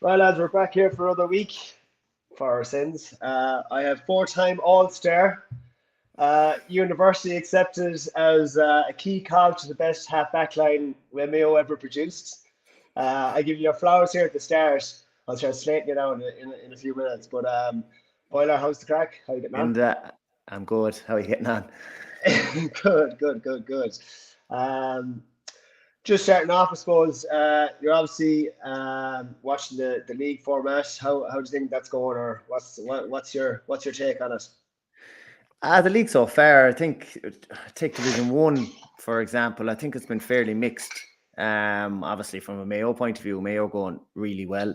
Well, lads, we're back here for another week for our sins. I have four-time All-Star, university accepted as a key cog to the best half-back line Mayo ever produced. I give you your flowers here at the start. I'll try slating you down in a few minutes. But Boiler, how's the crack? How you getting on? And I'm good. How are you getting on? Good. Um, just starting off, I suppose. You're obviously watching the league format. How do you think that's going, or what's your take on it? The league so far, I think, take Division 1, for example, I think it's been fairly mixed. Obviously, from a Mayo point of view, Mayo going really well.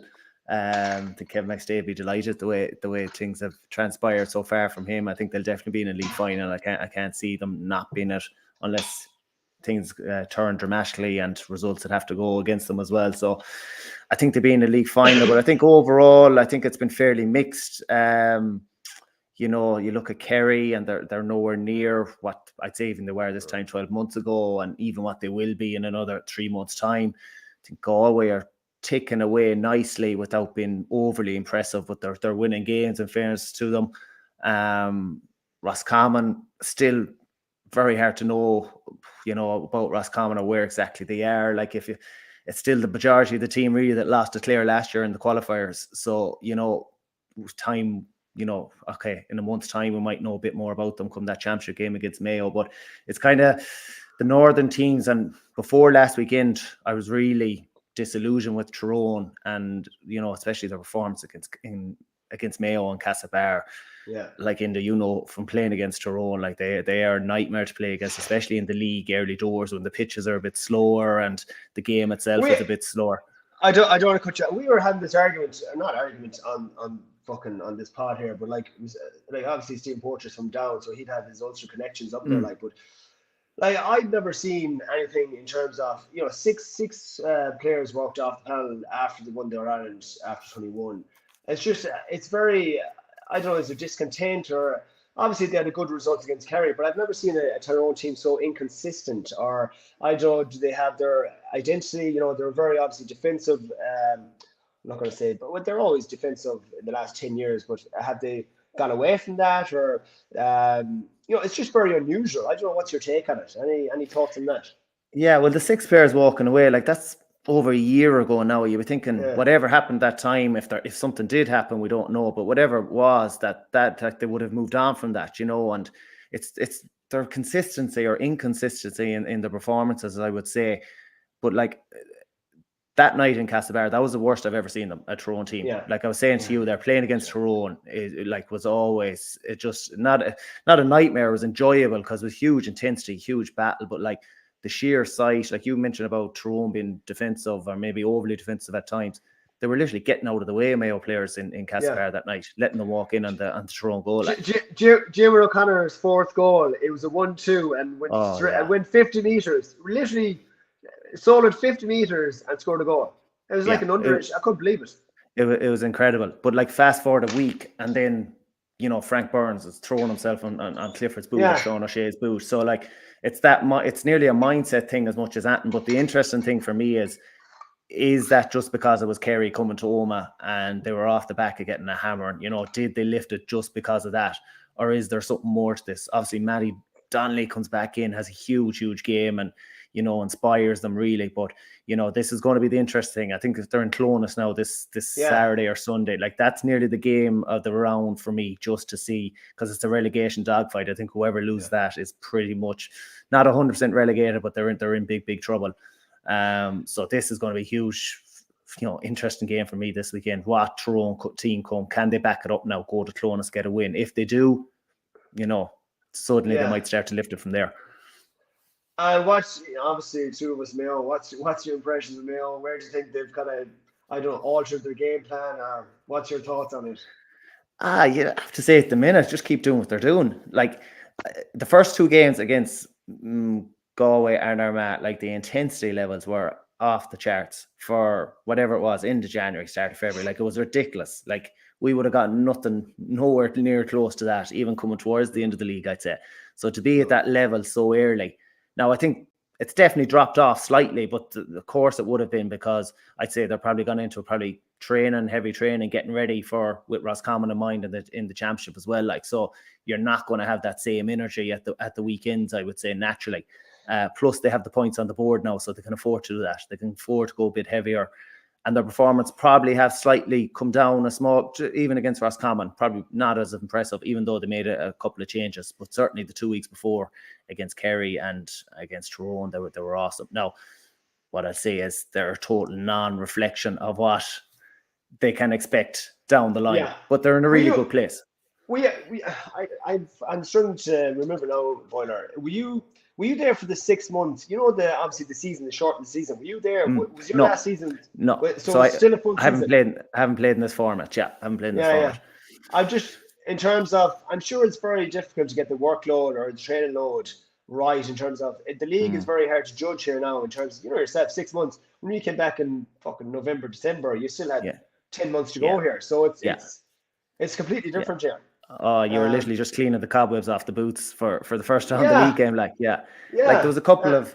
I think Kevin McStay will be delighted the way things have transpired so far from him. I think they'll definitely be in a league final. I can't see them not being it unless things turn dramatically and results that have to go against them as well. So I think they'll be in the league final. But I think overall, I think it's been fairly mixed. You look at Kerry and they're nowhere near what I'd say even they were this time 12 months ago, and even what they will be in another 3 months' time. I think Galway are ticking away nicely without being overly impressive, but they're winning games in fairness to them. Roscommon, still very hard to know, about Roscommon or where exactly they are. Like it's still the majority of the team really that lost to Clare last year in the qualifiers. So, time, okay, in a month's time, we might know a bit more about them come that championship game against Mayo. But it's kind of the northern teams. And before last weekend, I was really disillusioned with Tyrone and, especially the performance against Mayo and Castlebar. Yeah. Like from playing against Tyrone, like they are a nightmare to play against, especially in the league early doors when the pitches are a bit slower and the game itself is a bit slower. I don't want to cut you out. We were having this argument, not argument on fucking on this pod here, but like obviously Steven Poacher's from down, so he'd have his Ulster connections up there, but like I'd never seen anything in terms of six players walked off the panel after they won the All-Ireland after 21. It's very, I don't know, is there discontent, or obviously they had a good result against Kerry, but I've never seen a Tyrone team so inconsistent, or I don't know, do they have their identity? They're very obviously defensive. I'm not going to say, but they're always defensive in the last 10 years, but have they gone away from that, or it's just very unusual. I don't know, what's your take on it? Any thoughts on that? Yeah, well, the 6 players walking away, like that's over a year ago now. You were thinking whatever happened that time, if something did happen, we don't know, but whatever it was, that they would have moved on from that, and it's their consistency or inconsistency in the performances, I would say. But like that night in Castlebar, that was the worst I've ever seen them, a Tyrone team. Yeah. Like I was saying to you, they're playing against Tyrone. It was always just not a nightmare. It was enjoyable because it was huge intensity, huge battle. But like the sheer sight, like you mentioned about Tyrone being defensive or maybe overly defensive at times, they were literally getting out of the way of Mayo players in Castlebar that night, letting them walk in on the Tyrone goal. Jim O'Connor's fourth goal, it was a 1-2 and went 50 metres, literally solid 50 metres and scored a goal. It was like an underage. I couldn't believe it. It was incredible. But like fast forward a week and then, Frank Burns is throwing himself on Clifford's boot or Sean O'Shea's boot. So like it's nearly a mindset thing as much as that. But the interesting thing for me is that just because it was Kerry coming to Oma and they were off the back of getting a hammer, did they lift it just because of that? Or is there something more to this? Obviously, Matty Donnelly comes back in, has a huge game and, inspires them really. But, this is going to be the interesting thing. I think if they're in Clonus now this Saturday or Sunday, like that's nearly the game of the round for me, just to see, because it's a relegation dogfight. I think whoever loses that is pretty much not 100% relegated, but they're in big trouble. So this is going to be a huge, interesting game for me this weekend. What Tyrone team can they back it up now, go to Clonus, get a win? If they do, suddenly they might start to lift it from there. And obviously two of us Mayo, what's your impressions of Mayo? Where do you think they've kind of, I don't know, altered their game plan, or what's your thoughts on it? You have to say at the minute, just keep doing what they're doing. Like the first 2 games against Galway and Armagh, like the intensity levels were off the charts for whatever it was into January, start of February. Like it was ridiculous. Like we would have gotten nowhere near close to that, even coming towards the end of the league, I'd say. So to be at that level so early. Now, I think it's definitely dropped off slightly, but of course it would have been, because I'd say they're probably gone into heavy training, getting ready with Roscommon in mind in the championship as well. Like, so you're not going to have that same energy at the weekends, I would say, naturally. Plus they have the points on the board now, so they can afford to do that. They can afford to go a bit heavier. And their performance probably have slightly come down a small, even against Roscommon, probably not as impressive, even though they made a couple of changes. But certainly the 2 weeks before against Kerry and against Tyrone, they were awesome. Now, what I say is they're a total non-reflection of what they can expect down the line. But they're in a really good place. I'm struggling to remember now, Boiler. Were you there for the 6 months? You know, obviously the season, the shortened season. Were you there? Was your last season? No. So it's still a full season. I haven't played in this format. Yeah, I haven't played in this format. I'm just, in terms of, I'm sure it's very difficult to get the workload or the training load right, in terms of, the league is very hard to judge here now, in terms of, you know yourself, 6 months. When you came back in fucking November, December, you still had 10 months to go here. So it's completely different here. Oh, you were literally just cleaning the cobwebs off the boots for the first round of the league game. Like, like there was a couple of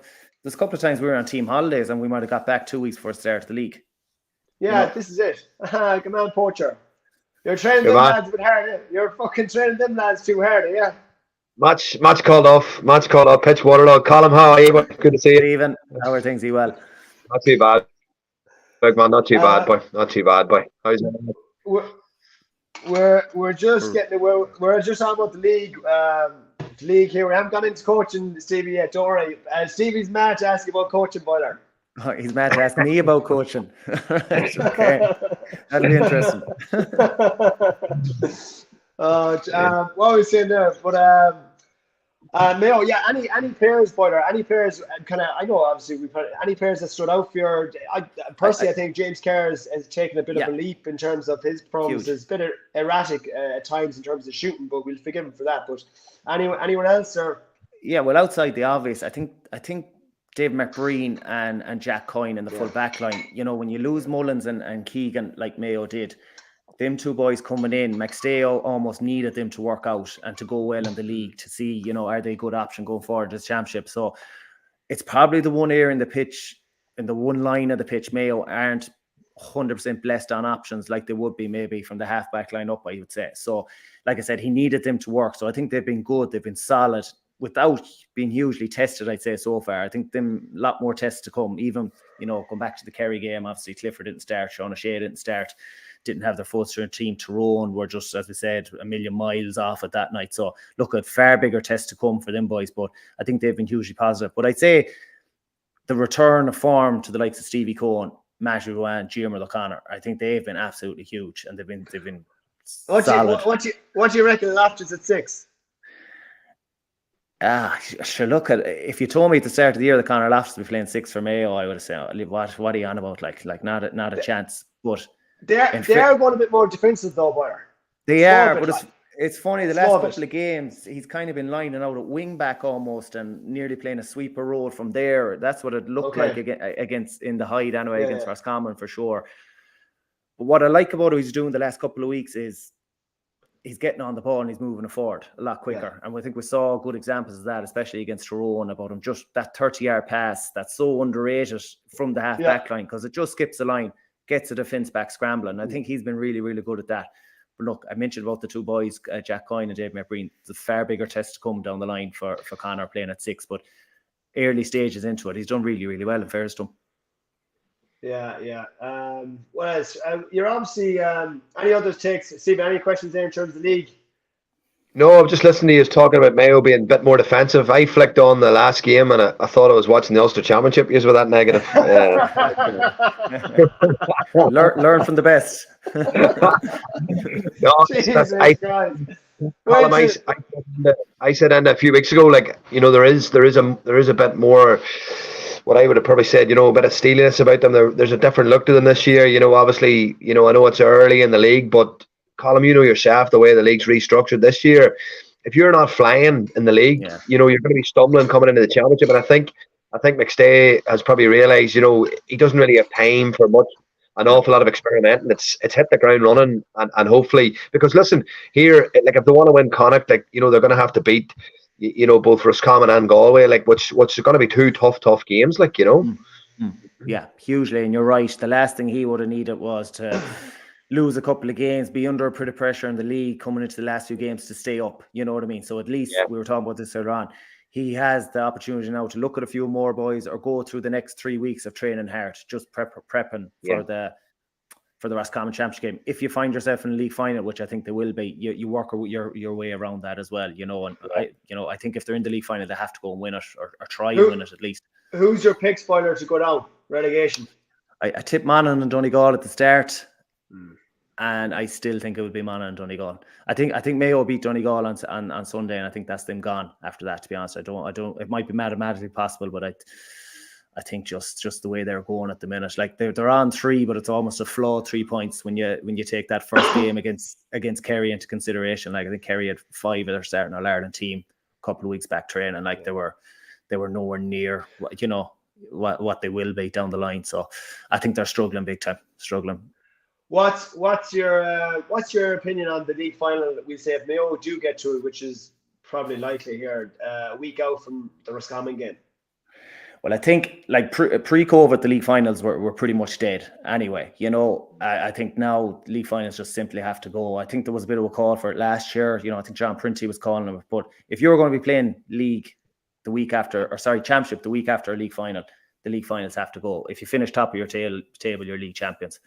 times we were on team holidays and we might have got back 2 weeks before the start of the league. Yeah, this is it. Come on, Poacher. You're training them lads a bit harder. You're fucking training them lads too hard, yeah. Match called off. Pitch Waterloo. Colm, how are you? Good to see you. Steven, how are things? Well? Not too bad. Big man, not too bad, boy. Not too bad, boy. How's it? We're just we're just on about the league. The league here. We haven't gone into coaching, Stevie, yet. Don't worry. Stevie's mad to ask you about coaching, Boiler. Oh, he's mad to ask me about coaching. Okay, that'll be interesting. What was we saying there? But Mayo, any players, Boiler, any players, kind of, I know obviously we've had any players that stood out for your. I think James Kerr has taken a bit of a leap in terms of his performances. A bit erratic at times in terms of shooting, but we'll forgive him for that. But anyone else, or? Yeah, well, outside the obvious, I think Dave McBreen and Jack Coyne in the full back line. You know, when you lose Mullins and Keegan like Mayo did, them two boys coming in, McStay almost needed them to work out and to go well in the league to see, you know, are they a good option going forward to the championship. So it's probably the one area in the pitch, in the one line of the pitch, Mayo aren't 100% blessed on options like they would be maybe from the half-back line up, I would say. So, like I said, he needed them to work. So I think they've been good. They've been solid without being hugely tested, I'd say, so far. I think them a lot more tests to come. Even, you know, come back to the Kerry game, obviously Clifford didn't start, Sean O'Shea didn't start. Didn't have their first team. Tyrone were just, as we said, a million miles off at that night. So look, at far bigger tests to come for them boys, but I think they've been hugely positive. But I'd say the return of form to the likes of Stevie Cohen, Matthew Ruan, Jimmer O'Connor, I think they've been absolutely huge, and they've been solid. What do you reckon Loftus at 6? Sure. Look, if you told me at the start of the year that Conor Loftus would be playing 6 for Mayo, I would have said, what are you on about? Like not a chance. But they are going a bit more defensive though, Boyer. They are, but it's funny, the last couple of games, he's kind of been lining out at wing back almost and nearly playing a sweeper role from there. That's what it looked like against in the Hyde anyway, against Roscommon for sure. But what I like about what he's doing the last couple of weeks is he's getting on the ball and he's moving it forward a lot quicker. And I think we saw good examples of that, especially against Tyrone, about him, just that 30-yard pass that's so underrated from the half-back line, because it just skips the line, gets the defence back scrambling. I think he's been really, really good at that. But look, I mentioned about the two boys, Jack Coyne and Dave McBreen. It's a far bigger test to come down the line for Conor playing at 6, but early stages into it, he's done really, really well in fairness to him. Yeah. What else? You're obviously, any other takes? Steve, any questions there in terms of the league? No, I'm just listening to you talking about Mayo being a bit more defensive. I flicked on the last game and I thought I was watching the Ulster Championship. Use with that negative. Learn from the best. I said a few weeks ago, like, you know, there is a bit more, what I would have probably said, you know, a bit of steeliness about them. There's a different look to them this year. You know, obviously, you know, I know it's early in the league, but Colm, you know yourself, the way the league's restructured this year, if you're not flying in the league, you know, you're going to be stumbling coming into the championship. And I think McStay has probably realised, you know, he doesn't really have time for an awful lot of experimenting. It's hit the ground running and hopefully, because listen, here, like if they want to win Connacht, like, you know, they're going to have to beat, you know, both Roscommon and Galway, like which are going to be two tough games, like, you know. Yeah, hugely. And you're right. The last thing he would have needed was to lose a couple of games, be under a bit of pressure in the league coming into the last few games to stay up. You know what I mean? So at least we were talking about this earlier on. He has the opportunity now to look at a few more boys or go through the next 3 weeks of training hard, just prepping for the Roscommon Championship game. If you find yourself in a league final, which I think they will be, you work your way around that as well, you know. And I think if they're in the league final, they have to go and win it or try and win it at least. Who's your pick spoiler to go down relegation? I tipped Monaghan and Donegal at the start, and I still think it would be Monaghan and Donegal. I think Mayo beat Donegal on Sunday, and I think that's them gone after that. To be honest, I don't. It might be mathematically possible, but I think just the way they're going at the minute, like they're on 3, but it's almost a flawed 3 points when you take that first game against Kerry into consideration. Like I think Kerry had 5 of their starting All-Ireland team a couple of weeks back training, like they were nowhere near, you know, what they will be down the line. So I think they're struggling big time. What's your opinion on the league final? We say if Mayo do get to it, which is probably likely here, a week out from the Roscommon game. Well, I think like pre-COVID, the league finals were pretty much dead anyway. You know, I think now league finals just simply have to go. I think there was a bit of a call for it last year. You know, I think John Printy was calling them. But if you're going to be playing league the week after, championship the week after a league final, the league finals have to go. If you finish top of your table, you're league champions.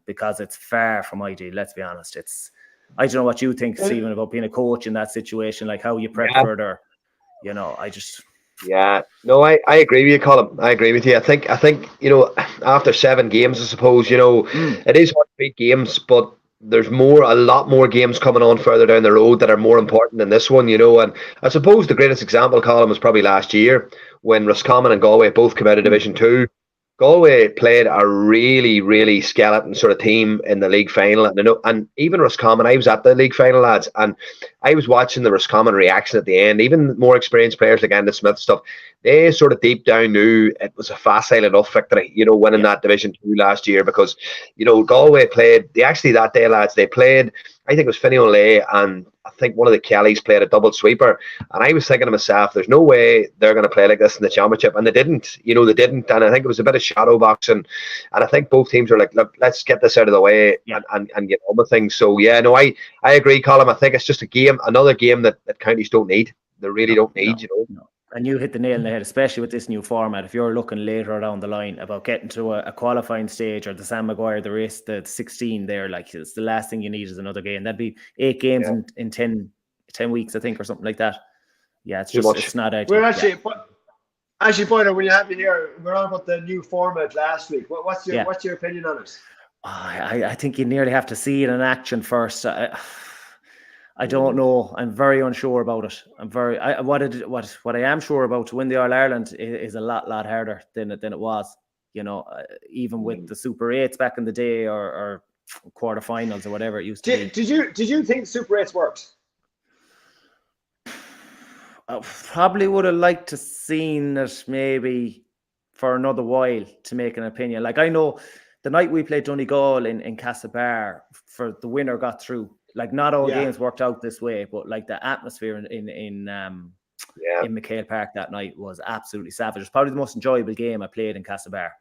Because it's far from ideal. Let's be honest. I don't know what you think, Stephen, about being a coach in that situation, like how you prep for it, or, you know, Yeah, no, I agree with you, Colm. I agree with you. I think you know, after 7 games, I suppose, you know, it is hard to beat games, but there's a lot more games coming on further down the road that are more important than this one, you know. And I suppose the greatest example, Colm, was probably last year when Roscommon and Galway both came out of Division 2. Galway played a really, really skeleton sort of team in the league final, and even Roscommon. I was at the league final, lads, and I was watching the Roscommon reaction at the end. Even more experienced players like Enda Smith stuff, they sort of deep down knew it was a facile enough victory, you know, winning that Division 2 last year, because, you know, Galway played. That day, lads, they played. I think it was Finney O'Leigh and I think one of the Kellys played a double sweeper. And I was thinking to myself, there's no way they're going to play like this in the championship. And they didn't. And I think it was a bit of shadow boxing. And I think both teams are like, look, let's get this out of the way and get on with things. So, yeah, no, I agree, Colm. I think it's just another game that counties don't need. They really don't need, you know. No. And you hit the nail on the head, especially with this new format. If you're looking later down the line about getting to a qualifying stage or the Sam Maguire, the race, the 16 there, like it's the last thing you need is another game. That'd be 8 games in 10 weeks, I think, or something like that. Yeah, it's it's not ideal. We're actually, Pointer, when you have me here, we're on about the new format last week. What's your opinion on it? I think you nearly have to see it in action first. I don't know. I'm very unsure about it. What I am sure about, to win the All-Ireland is a lot harder than it was. You know, even with the Super 8s back in the day or quarterfinals or whatever it used to be. Did you think Super 8s worked? I probably would have liked to seen it maybe for another while to make an opinion. Like, I know the night we played Donegal in Castlebar, for the winner got through. Like, not all games worked out this way, but like the atmosphere in McHale Park that night was absolutely savage. It's probably the most enjoyable game I played in Castlebar,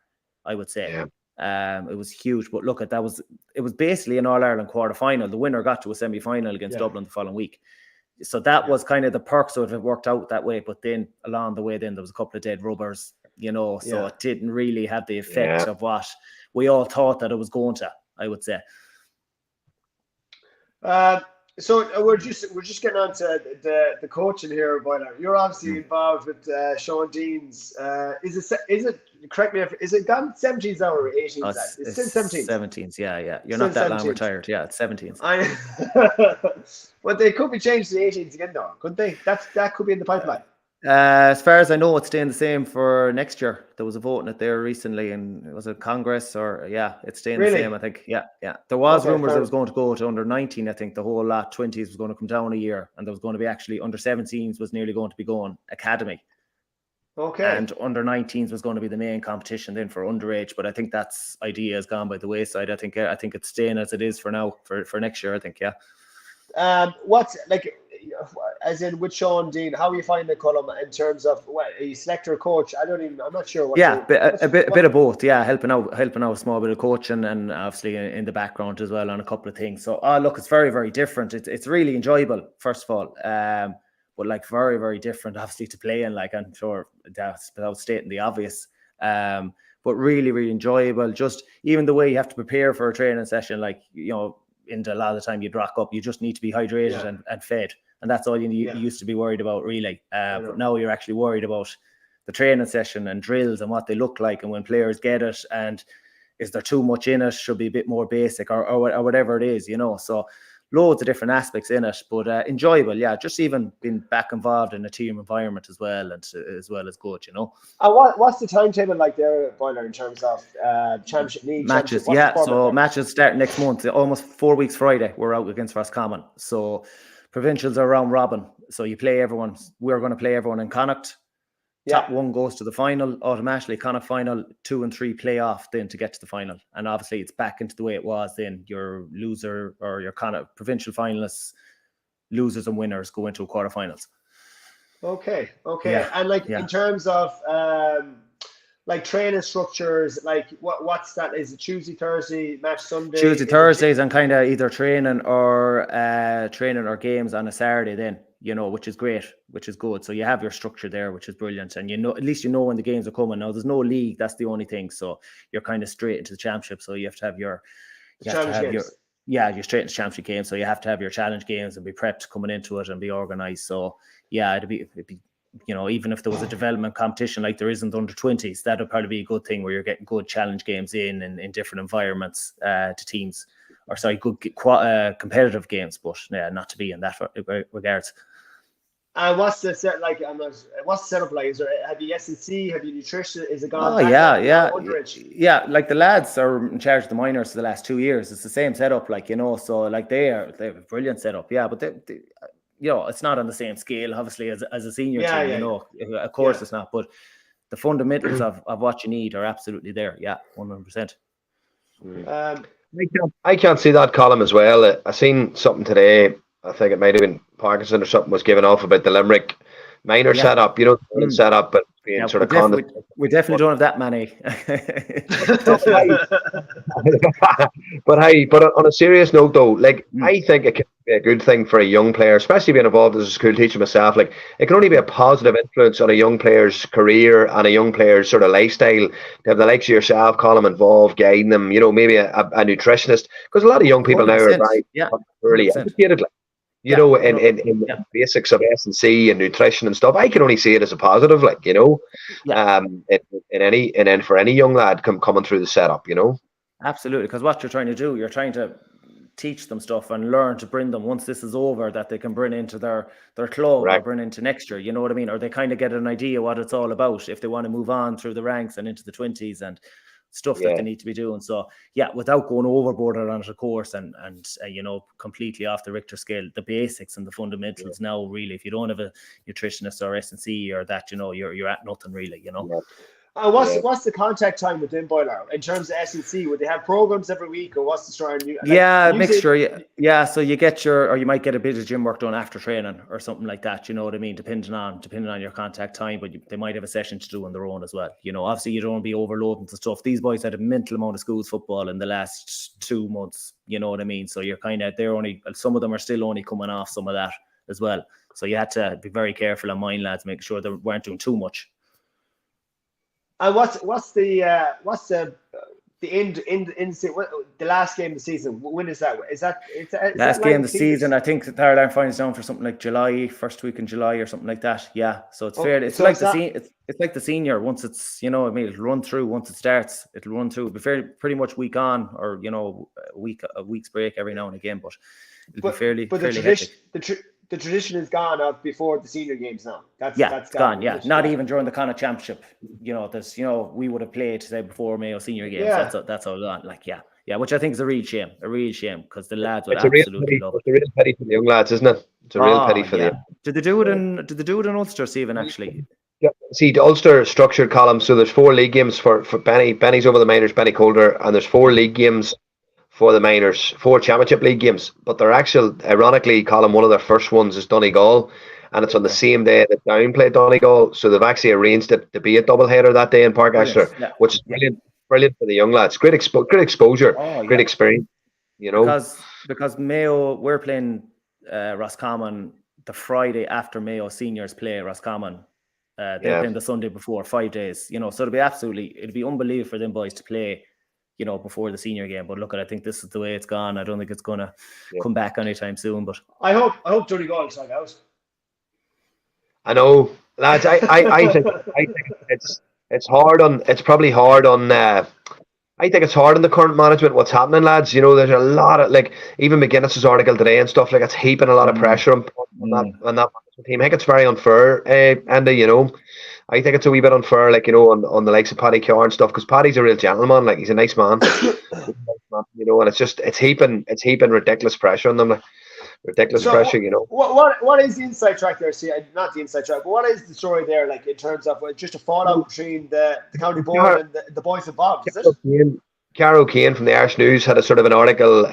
I would say. It was huge, but look, it was basically an All-Ireland quarter-final. The winner got to a semi-final against Dublin the following week. So that was kind of the perks of it worked out that way. But then along the way, there was a couple of dead rubbers, you know, so it didn't really have the effect of what we all thought that it was going to, I would say. So we're just getting on to the coaching here, Boiler. You're obviously involved with Sean Dean's. Is it? Correct me if is it gone 17s now or 18s? It's still 17s. 17s, yeah. You're not that long retired. Yeah, it's 17s. But they could be changed to 18s again, though, couldn't they? That could be in the pipeline. As far as I know, it's staying the same for next year. There was a vote in it there recently, and was it Congress or it's staying the same, I think. Yeah. There was rumours it was going to go to under 19. I think the whole lot 20s was going to come down a year, and there was going to be actually under 17s was nearly going to be going academy. Okay. And under 19s was going to be the main competition then for underage, but I think that's idea has gone by the wayside. I think it's staying as it is for now for next year. I think. What's like as in with Sean Dean, how are you finding the Colm in terms of are you selector or coach? I'm not sure what. Yeah, a bit of both. Yeah, helping out a small bit of coaching and obviously in the background as well on a couple of things. So, look, it's very, very different. It's really enjoyable, first of all. But like very, very different, obviously, to playing. Like, I'm sure that's without stating the obvious. But really, really enjoyable. Just even the way you have to prepare for a training session, like, you know, in a lot of the time you'd rock up, you just need to be hydrated and fed. And that's all you used to be worried about, really. But now you're actually worried about the training session and drills and what they look like and when players get it and is there too much in it, should be a bit more basic or whatever it is, you know. So loads of different aspects in it, but enjoyable. Yeah, just even being back involved in a team environment as well, and as well as good, you know. What's the timetable like there, Boiler, in terms of championship league matches? So matches start next month. Almost 4 weeks Friday. We're out against Roscommon. So provincials are round robin. So you play everyone. We're going to play everyone in Connacht. Top one goes to the final automatically. Connacht final, 2 and 3 play off then to get to the final. And obviously it's back into the way it was then. Your loser or your Connacht provincial finalists, losers and winners go into quarterfinals. Okay. Yeah. And like in terms of like training structures, like what's that? Is it Tuesday, Thursday, match Sunday? Tuesday, Thursdays, and kind of either training or games on a Saturday then, you know, which is great, which is good. So you have your structure there, which is brilliant. And you know, at least you know when the games are coming. Now there's no league, that's the only thing. So you're kind of straight into the championship. So you have to have you're straight into championship games. So you have to have your challenge games and be prepped coming into it and be organized. So yeah, it'd be you know, even if there was a development competition like there isn't under 20s, that would probably be a good thing where you're getting good challenge games in different environments to teams, or sorry, good competitive games, but not to be in that regards. And what's the set like? What's the setup like? Is there have you S&C? Have you nutrition? Is it gone? Yeah. Like the lads are in charge of the minors for the last 2 years. It's the same setup, like, you know. So like they have a brilliant setup. Yeah, but they you know, it's not on the same scale, obviously, as a senior team. You know, of course it's not. But the fundamentals of what you need are absolutely there. Yeah, 100%. I can't see that column as well. I seen something today. I think it might have been Parkinson or something was given off about the Limerick minor setup. You know, setup, but being sort of we definitely don't have that many. but on a serious note, though, like I think it can be a good thing for a young player, especially being involved as a school teacher myself. Like it can only be a positive influence on a young player's career and a young player's sort of lifestyle to have the likes of yourself, Colm, involved, guiding them. You know, maybe a nutritionist, because a lot of young people now are very educated. Like, you know, in the basics of S&C and nutrition and stuff. I can only see it as a positive, like, you know, for any young lad coming through the setup, you know. Absolutely, because what you're trying to do, you're trying to teach them stuff and learn to bring them, once this is over, that they can bring into their club or bring into next year, you know what I mean? Or they kind of get an idea what it's all about if they want to move on through the ranks and into the 20s and stuff that they need to be doing. So without going overboard on it, of course, and you know, completely off the Richter scale, the basics and the fundamentals now, really, if you don't have a nutritionist or S&C or that, you know, you're at nothing, really, you know. What's the contact time within Boiler in terms of S&C? Would they have programs every week, or what's the story? Mixture. Yeah, so you get or you might get a bit of gym work done after training or something like that. You know what I mean? Depending on your contact time, but they might have a session to do on their own as well. You know, obviously you don't want to be overloading the stuff. These boys had a mental amount of schools football in the last 2 months. You know what I mean? So you're some of them are still only coming off some of that as well. So you had to be very careful on mine, lads, make sure they weren't doing too much. And what's the last game of the season? When is that? Is that last game of the season? I think the third round finals down for something like July, first week in July or something like that. Yeah, so it's fair. It's like it's like the senior. Once it's, you know, I mean, it'll run through. Once it starts, it'll run through. It'll be fairly pretty much week on, or, you know, a week's break every now and again. But it'll be fairly. But the tradition is gone out before the senior games now. That's gone. Yeah, not even during the Connacht Championship. You know, there's, you know, we would have played say before Mayo senior games. That's all gone. Like, which I think is a real shame. Because the lads would absolutely love it. It's a real pity for the young lads, isn't it? It's a real pity for them. Did they do it in Ulster, Stephen? Actually. Yeah. See, the Ulster structured column. So there's 4 league games for Benny. Benny's over the minors, Benny Calder, and there's 4 league games for the minors, 4 Championship League games. But they're actual, ironically, Colin, one of their first ones is Donegal, and it's on the same day that Down play Donegal. So they've actually arranged it to be a double header that day in Park Exeter, which is brilliant for the young lads. Great exposure, great experience. You know, because Mayo, we're playing Roscommon the Friday after Mayo seniors play Roscommon. They're playing the Sunday before, 5 days. You know, so it'd be unbelievable for them boys to play, you know, before the senior game. But look, I think this is the way it's gone. I don't think it's going to come back anytime soon. But I hope Donegal is like out. I know, lads. I think it's hard on. It's probably hard on. I think it's hard on the current management. What's happening, lads? You know, there's a lot of, like, even McGuinness's article today and stuff, like, it's heaping a lot of pressure on that team. I think it's very unfair, Andy. You know, I think it's a wee bit unfair, like, you know, on the likes of Paddy Carr and stuff, because Paddy's a real gentleman. Like, he's a nice man. You know, and it's heaping ridiculous pressure on them. Like, ridiculous pressure, you know. What is the inside track there? See, not the inside track, but what is the story there, like, in terms of just a fallout between the county board and the boys involved? Is it? Carol Kane from the Irish News had a sort of an article.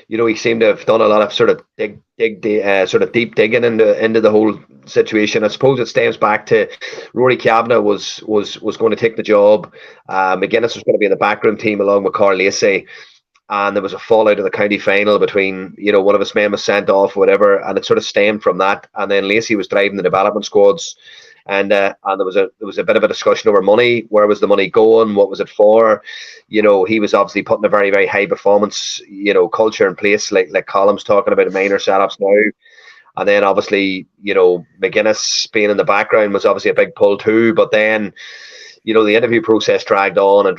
You know, he seemed to have done a lot of sort of deep digging into the whole situation. I suppose it stems back to Rory Kavanagh was going to take the job. McGuinness was going to be in the backroom team along with Carl Lacey. And there was a fallout in the county final between, you know, one of his men was sent off, whatever, and it sort of stemmed from that. And then Lacey was driving the development squads, and there was a bit of a discussion over money. Where was the money going? What was it for? You know, he was obviously putting a very, very high performance, you know, culture in place, like Colm's talking about minor setups now. And then obviously, you know, McGuinness being in the background was obviously a big pull too. But then, you know, the interview process dragged on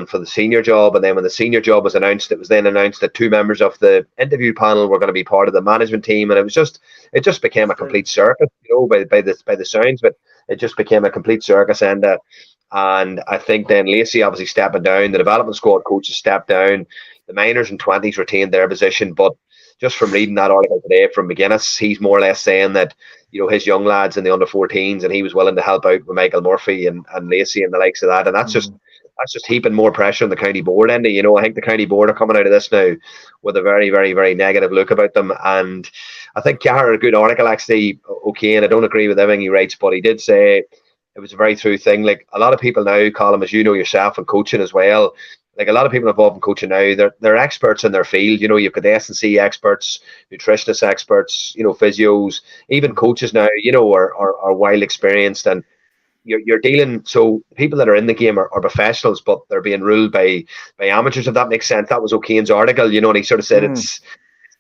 for the senior job. And then when the senior job was announced, it was then announced that 2 members of the interview panel were going to be part of the management team. And it just became a complete circus, you know, by the sounds, but it just became a complete circus. And I think then Lacey obviously stepping down, the development squad coaches stepped down, the minors and 20s retained their position. But just from reading that article today from McGuinness, he's more or less saying that, you know, his young lads in the under-14s, and he was willing to help out with Michael Murphy and Lacey and the likes of that. And that's just heaping more pressure on the county board, Andy. You know, I think the county board are coming out of this now with a very, very, very negative look about them. And I think Cahir had a good article, actually, okay, and I don't agree with everything he writes, but he did say it was a very true thing. Like, a lot of people now, Colm, as you know yourself, and coaching as well, like, a lot of people involved in coaching now, they're experts in their field. You know, you've got the S&C experts, nutritionists experts, you know, physios, even coaches now, you know, are well experienced, and you're dealing. So people that are in the game are professionals, but they're being ruled by amateurs, if that makes sense. That was O'Kane's article, you know, and he sort of said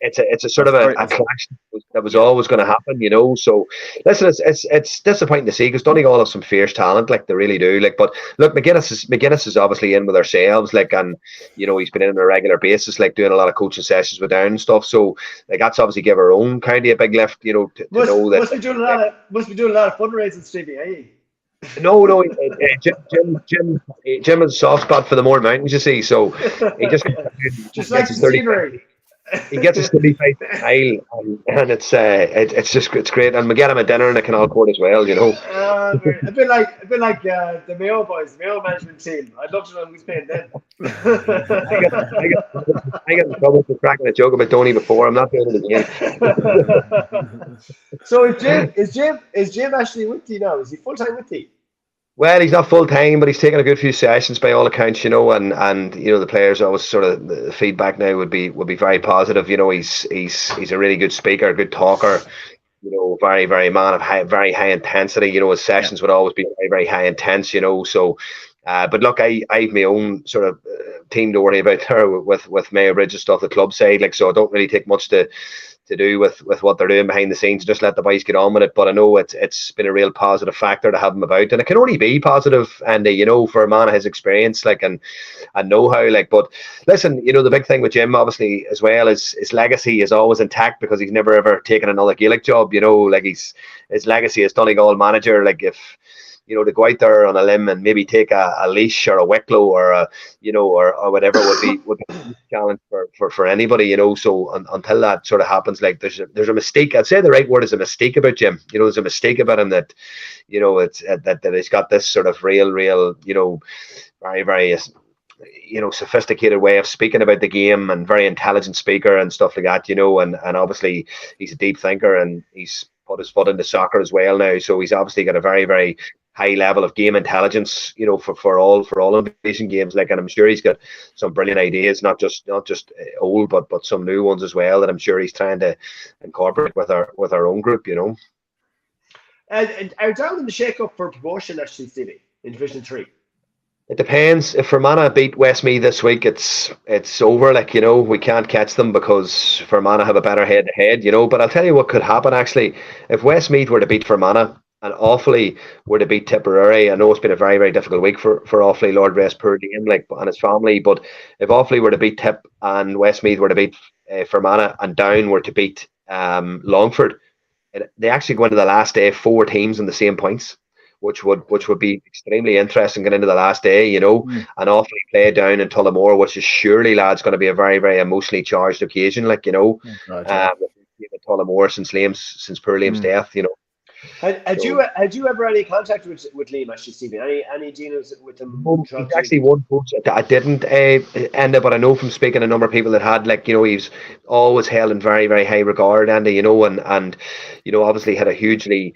it's a sort of a clash that was always going to happen, you know. So listen, it's disappointing to see, because Donegal have some fierce talent, like, they really do. Like, but look, McGuinness is obviously in with ourselves, like, and you know, he's been in on a regular basis, like, doing a lot of coaching sessions with Down and stuff. So, like, that's obviously give our own county a big lift, you know, to know that. Must be doing a lot of fundraising, Stevie, eh? No, Jim has a soft spot for the Mourne Mountains, you see. So he just like the scenery. He gets his 35 mile, and it's great. And we get him a dinner in the Canal Court as well, you know. A bit like the Mayo boys, the Mayo management team. I'd love to know who's paying them. I got in trouble for cracking a joke about Tony before. I'm not doing it again. So is Jim actually with you now? Is he full time with you? Well, he's not full time, but he's taken a good few sessions by all accounts, you know, and you know, the players always sort of, the feedback now would be very positive. You know, he's a really good speaker, a good talker, you know, very, very man of very high intensity. You know, his sessions would always be very, very high intense, you know. So, but look, I've my own sort of team to worry about there with Mayo Bridge and stuff, the club side, like, so I don't really take much to do with what they're doing behind the scenes. Just let the boys get on with it. But I know it's been a real positive factor to have him about, and it can only be positive, Andy, you know, for a man of his experience, like, and know-how, like. But listen, you know, the big thing with Jim, obviously, as well, is his legacy is always intact, because he's never ever taken another Gaelic job, you know. Like, his legacy as Donegal manager, like, if you know, to go out there on a limb and maybe take a leash or a Wicklow or a, you know, or whatever would be a challenge for anybody, you know. So until that sort of happens, like, there's a mistake. I'd say the right word is a mistake about Jim. You know, there's a mistake about him that, you know, it's that he's got this sort of real, you know, very, very sophisticated way of speaking about the game, and very intelligent speaker and stuff like that, and obviously he's a deep thinker, and he's put his foot into soccer as well now. So he's obviously got a very, very high level of game intelligence, for all invasion games. Like, and I'm sure he's got some brilliant ideas, not just old, but some new ones as well, that I'm sure he's trying to incorporate with our own group. And are down in the shake-up for promotion actually, Stevie, in Division 3? It depends. If Fermanagh beat Westmeath this week, it's over. Like, we can't catch them because Fermanagh have a better head-to-head, But I'll tell you what could happen, actually. If Westmeath were to beat Fermanagh and Offaly were to beat Tipperary, I know it's been a very, very difficult week for Offaly, Lord rest poor Dame, and his family, but if Offaly were to beat Tip and Westmeath were to beat Fermanagh and Down were to beat Longford, they actually go into the last day 4 teams in the same points, which would be extremely interesting going into the last day, And Offaly play Down in Tullamore, which is surely, lads, going to be a very, very emotionally charged occasion, Tullamore since poor Liam's death, Had you ever any contact with Liam, actually, Stephen? Any dealings with him? He's actually one coach. I didn't Enda, but I know from speaking to a number of people that had, he's always held in very, very high regard, Enda, and obviously had a hugely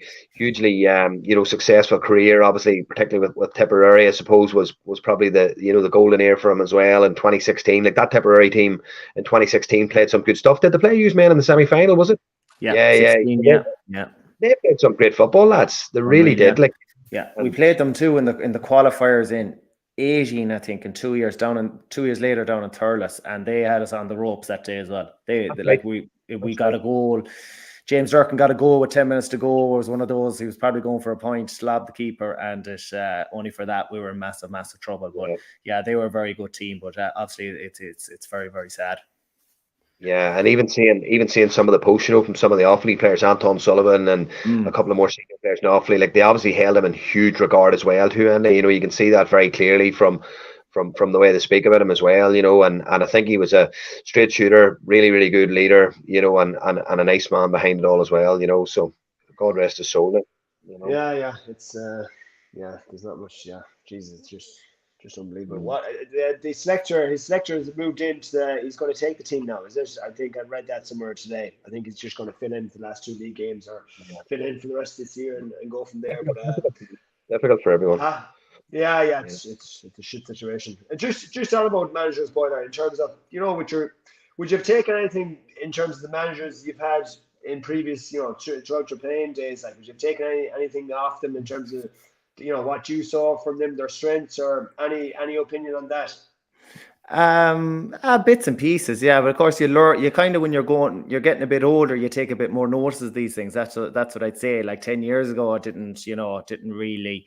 successful career. Obviously, particularly with Tipperary, I suppose was probably the golden era for him as well in 2016. Like, that Tipperary team in 2016 played some good stuff. Did they play you man in the semi-final? Was it? Yeah. They played some great football, lads. They really did. We played them too in the qualifiers in 18, I think, and 2 years later down in Thurles, and they had us on the ropes that day as well. We got a goal. James Durkin got a goal with 10 minutes to go. It was one of those. He was probably going for a point, slabbed the keeper, and only for that we were in massive, massive trouble. But yeah, they were a very good team. But obviously, it's very, very sad. Yeah, and even seeing some of the post, from some of the Offaly players, Anton Sullivan and a couple of more senior players in Offaly, they obviously held him in huge regard as well too, and you can see that very clearly from the way they speak about him as well, and I think he was a straight shooter, really, really good leader, and a nice man behind it all as well, so God rest his soul. Yeah, it's there's not much. Jesus, it's just unbelievable. What his selector has moved into he's going to take the team now. Is this? I think I read that somewhere today. I think he's just going to fill in for the last 2 league games, or fill in for the rest of this year and go from there. But difficult for everyone. It's a shit situation. And just on about managers, Boiler, in terms of would you have taken anything in terms of the managers you've had in previous throughout your playing days? Like, would you have taken anything off them in terms of what you saw from them, their strengths, or any opinion on that? Bits and pieces, yeah. But of course, you learn. You kind of, when you're getting a bit older, you take a bit more notice of these things. That's what I'd say. Like 10 years ago, I didn't really,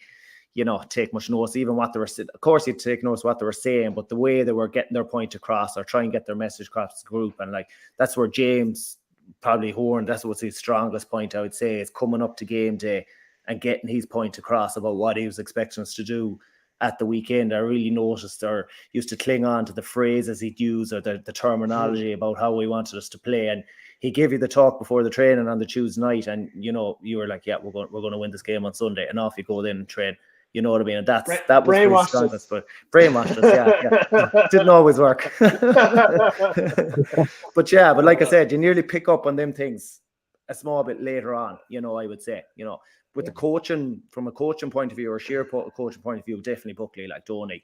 take much notice, even what they were. Of course, you'd take notice of what they were saying, but the way they were getting their point across, or try and get their message across the group, and that's where James probably Horn. That's what's his strongest point, I would say, is coming up to game day and getting his point across about what he was expecting us to do at the weekend. I really noticed, or used to cling on to the phrases he'd use, or the terminology about how he wanted us to play. And he gave you the talk before the training on the Tuesday night, and you were like, yeah, we're going to win this game on Sunday, and off you go then and train. You know what I mean? And that was his strongest, but brainwashed us, yeah. Didn't always work. But like I said, you nearly pick up on them things a small bit later on, I would say, with the coaching, from a coaching point of view, or sheer coaching point of view, definitely Buckley, Donny,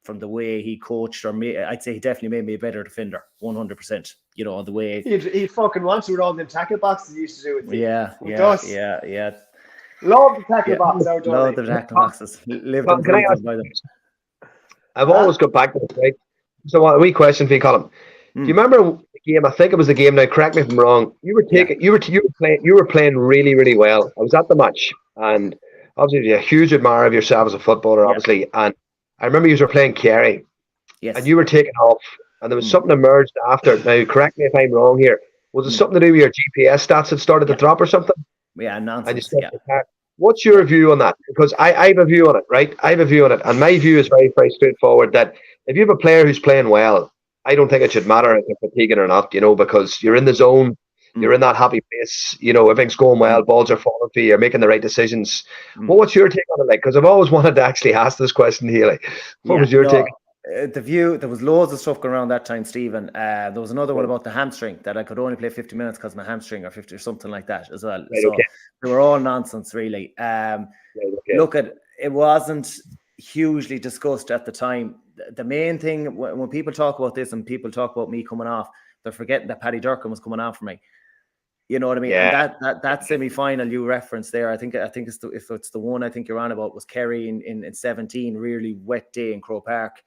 from the way he coached, I'd say he definitely made me a better defender, 100%. The way he fucking wants to with all them tackle boxes he used to do with me. Yeah. Love the tackle box. Love the tackle boxes. Lived and breathed by them. I've always got back to this, right? So a wee question for you, Colm. Do you remember the game? I think it was the game. Now, correct me if I'm wrong. You were playing really, really well. I was at the match, and obviously you're a huge admirer of yourself as a footballer, obviously. And I remember you were playing Kerry, and you were taking off, and there was something emerged after. Now, correct me if I'm wrong here. Was it something to do with your GPS stats that started to drop or something? Yeah, nonsense. What's your view on that? Because I have a view on it, right? I have a view on it, and my view is very, very straightforward. That if you have a player who's playing well, I don't think it should matter if they're fatiguing or not, because you're in the zone, you're in that happy place, everything's going well, balls are falling for you, you're making the right decisions. What's your take on it, Because I've always wanted to actually ask this question here, what was your take? The view, there was loads of stuff going around that time, Stephen. There was another one about the hamstring, that I could only play 50 minutes because of my hamstring, or 50 or something like that as well. Right, So okay. they were all nonsense, really. Right, okay. Look, it wasn't hugely discussed at the time. The main thing, when people talk about this and people talk about me coming off, they're forgetting that Paddy Durcan was coming on for me. You know what I mean? Yeah. And that semi-final you referenced there, I think it's if it's the one I think you're on about, was Kerry in 17, really wet day in Croke Park.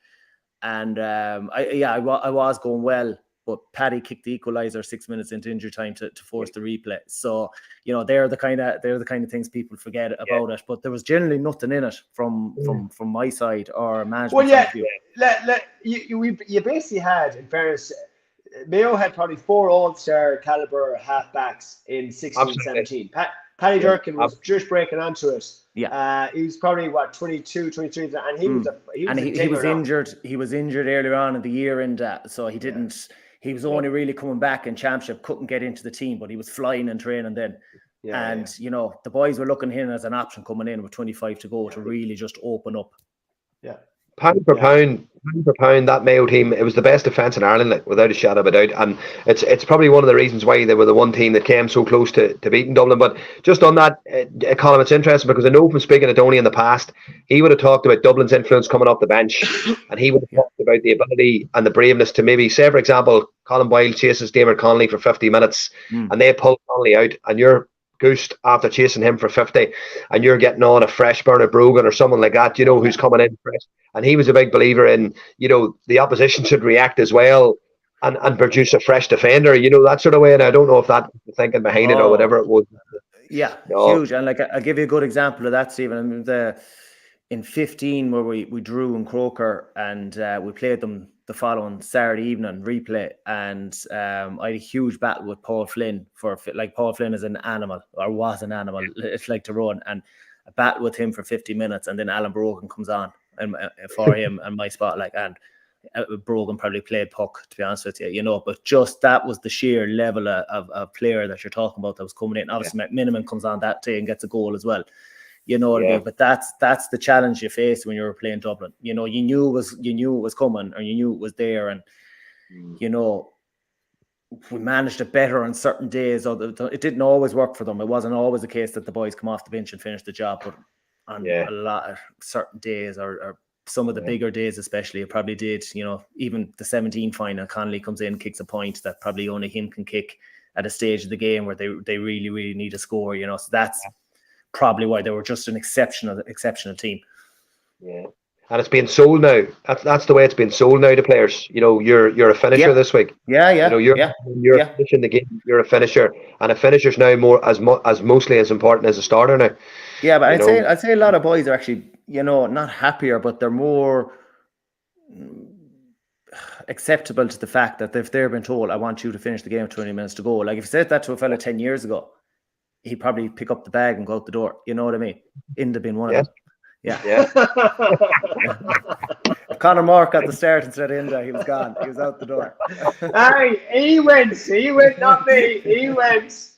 And I was going well, but Paddy kicked the equaliser 6 minutes into injury time to force the replay. So, you know, they're the kind of things people forget about it. But there was generally nothing in it from my side or management. Well, you basically had, in fairness, Mayo had probably 4 All-Star caliber halfbacks in 16-17. Paddy Durcan was just breaking onto it. Yeah. He was probably 22, 23, and he was injured. He was injured earlier on in the year, and so he didn't. He was only really coming back in championship. Couldn't get into the team, but he was flying and training then. You know, the boys were looking at him as an option coming in with 25 to go to really just open up. Yeah. Pound for pound, that Mayo team, it was the best defence in Ireland, like, without a shadow of a doubt. And it's probably one of the reasons why they were the one team that came so close to beating Dublin. But just on that, Colm, it's interesting because I know from speaking to Tony in the past, he would have talked about Dublin's influence coming off the bench, and he would have talked about the ability and the braveness to maybe, say, for example, Colm Boyle chases David Connolly for 50 minutes, and they pull Connolly out, and you're goosed after chasing him for 50, and you're getting on a fresh Bernard Brogan or someone like that, you know, who's coming in fresh. And he was a big believer in, you know, the opposition should react as well and produce a fresh defender, you know, that sort of way. And I don't know if that was the thinking behind it or whatever it was. Yeah, huge. And like, I'll give you a good example of that, Stephen. I mean, in 15, where we drew in Croker, and we played them the following Saturday evening replay, and I had a huge battle with Paul Flynn Paul Flynn is an animal, or was an animal. It's like to run, and a battle with him for 50 minutes, and then Alan Brogan comes on and for him and my spot, like, and Brogan probably played puck, to be honest with you, you know. But just that was the sheer level of player that you're talking about that was coming in. Obviously, McMiniman comes on that day and gets a goal as well. You know what I mean? But that's the challenge you face when you're playing Dublin. You know, you knew it was coming, or you knew it was there, and you know, we managed it better on certain days. It didn't always work for them. It wasn't always the case that the boys come off the bench and finish the job. But on a lot of certain days, or some of the bigger days especially, it probably did. You know, even the 17 final, Connolly comes in, kicks a point that probably only him can kick at a stage of the game where they really, really need a score. You know, so that's probably why they were just an exceptional team. Yeah. And it's being sold now. That's the way it's been sold now to players. You know, you're a finisher this week. Yeah. You know, you're finishing the game. You're a finisher, and a finisher's now more as mostly as important as a starter now. Yeah, but I'd say a lot of boys are actually, you know, not happier, but they're more acceptable to the fact that if they've been told, I want you to finish the game with 20 minutes to go. Like, if you said that to a fella 10 years ago, he'd probably pick up the bag and go out the door. You know what I mean? Enda being one of them. Yeah. If Conor Mark got the start instead of Enda, he was gone. He was out the door. Hey, he went, not me. He went.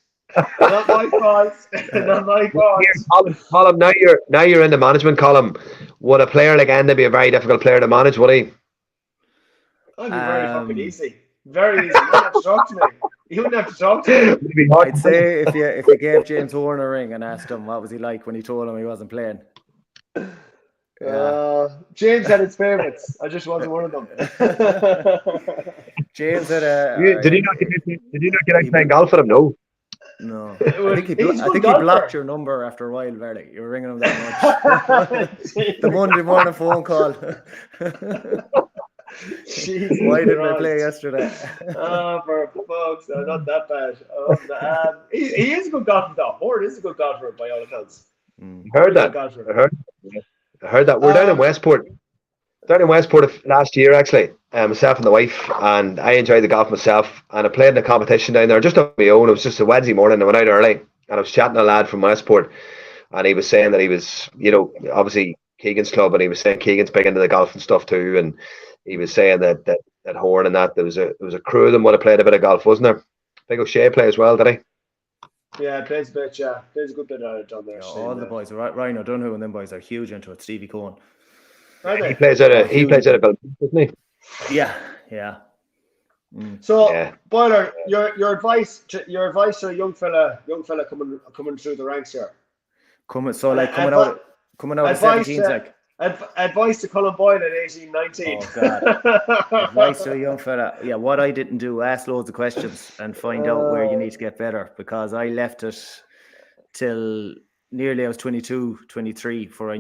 Not my fault. Not my fault. Colm, now you're in the management column. Would a player like Enda be a very difficult player to manage, would he? I'd be very fucking easy. Very easy. You wouldn't have to talk to me. You wouldn't have to talk to me. I'd say if you gave James Horner a ring and asked him what was he like when he told him he wasn't playing. James had his favourites. I just wasn't one of them. James had a. Did he not get out playing golf with him? No. I think he blocked your number after a while, Varley. You were ringing him that much. The Monday morning phone call. Jesus Why didn't I play yesterday? For fuck's sake, not that bad. He is a good golfer, though. Horde is a good golfer by all accounts. I heard that. We're down in Westport. Last year, actually. Myself and the wife, and I enjoyed the golf myself. And I played in a competition down there just on my own. It was just a Wednesday morning. I went out early, and I was chatting to a lad from Westport, and he was saying that he was, you know, obviously Keegan's club, and he was saying Keegan's big into the golf and stuff too, and he was saying that Horn and that there was a crew of them would have played a bit of golf, wasn't there? Big O'Shea play as well, did he? Yeah, plays a bit. Plays a good bit down there. Yeah, all the boys, Ryan O'Donoghue and them boys are huge into it. Stevie Cohen. He plays out of Belfast, doesn't he? Yeah. So Boiler, your advice to a young fella coming through the ranks here. Coming out of 17s, like. Advice to Colm Boyle at 18, 19. Oh God. Advice to a young fella. Yeah, what I didn't do, ask loads of questions and find out where you need to get better, because I left it till nearly I was 22, 23 before I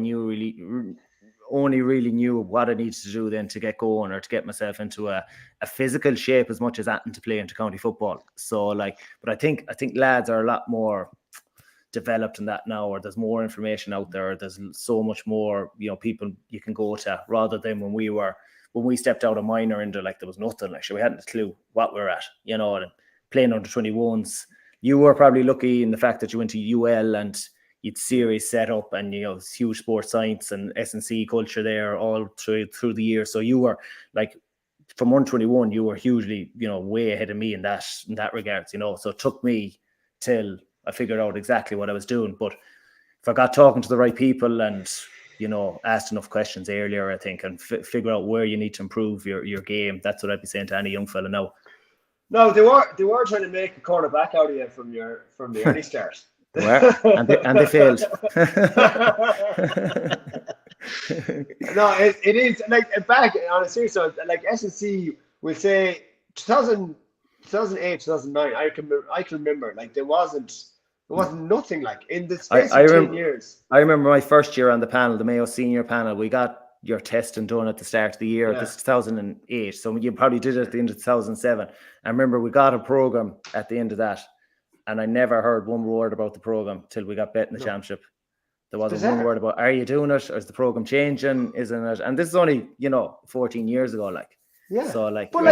only really knew what I needed to do then to get going, or to get myself into a physical shape as much as that, and to play into county football. So like, but I think lads are a lot more developed in that now, or there's more information out there, there's so much more, people you can go to, rather than when we stepped out of minor into, like, there was nothing, like, we hadn't a clue what we're at, and playing under 21s. You were probably lucky in the fact that you went to UL and you'd series set up, and huge sports science and S&C culture there all through the year. So you were like, from 121, you were hugely, way ahead of me in that regards, So it took me till I figured out exactly what I was doing. But if I got talking to the right people and, asked enough questions earlier, I think, and figure out where you need to improve your game, that's what I'd be saying to any young fella now. No, they were trying to make a cornerback out of you from the early start. They were, and they failed. No, it is, like, back on a serious note, like, S&C will say 2008, 2009. I can remember, like, there wasn't nothing, like, in the space of 10 years. I remember my first year on the panel, the Mayo senior panel. We got your testing done at the start of the year. This is 2008, so you probably did it at the end of 2007. I remember we got a program at the end of that, and I never heard one word about the program till we got bet in the championship. There wasn't one word about, are you doing it, or is the program changing, isn't it? And this is only 14 years ago, like. So, like, I